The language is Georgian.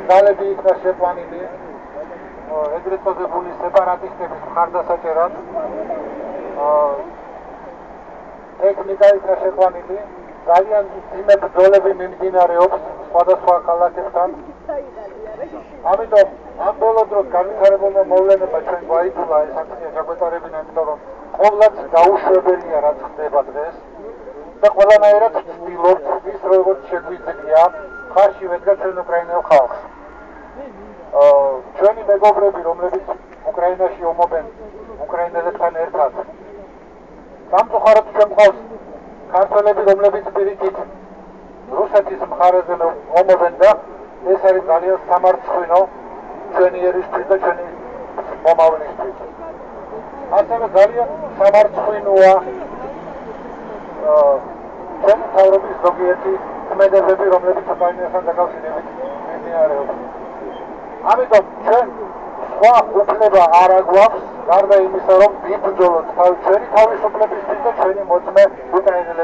ძალები იქნა შეყვანილი ეგრეთ წოდებული სეპარატისტების მხარდასაჭერად. ტექნიკა იქნა შეყვანილი, ძალიან მძიმე ბრძოლები მიმდინარეობს სხვადასხვა ქალაქებთან. ამიტომ ამ ბოლო დროს განვითარებულმა მოვლენებმა ჩვენ გვაიძულა ეს აქცია ჩაგვეტარებინა, იმიტომ რომ ყოველად დაუშვებელია რაც ხდება დღეს და ყველანაირად ვცდილობთ ის როგორც შეგვიძლია ხარში ვედგა ჩვენ უკრაინელ ხალხს. ჩვენი მეგობრები, რომლებიც უკრაინაში ომობენ უკრაინელებთან ერთად, სამწუხაროდ ჩვენ გვყავს ქართველები, რომლებიც პირიქით რუსეთის მხარეზე ომობენ და ეს არის ძალიან სამარცხვინო ჩვენი ერისთვის და ჩვენი მომავლისთვის. ასევე ძალიან სამარცხვინოა ჩვენი მთავრობის ზოგიერთი ქმედებები, რომლებიც უკრაინასთან დაკავშირებით მიმდინარეობს. ამიტომ ჩვენ სხვა უფლება არ აგვაქვს, გარდა იმისა, რომ ვიბრძოლოთ ჩვენი თავისუფლებისთვის და ჩვენი მოწმე უკრაინელების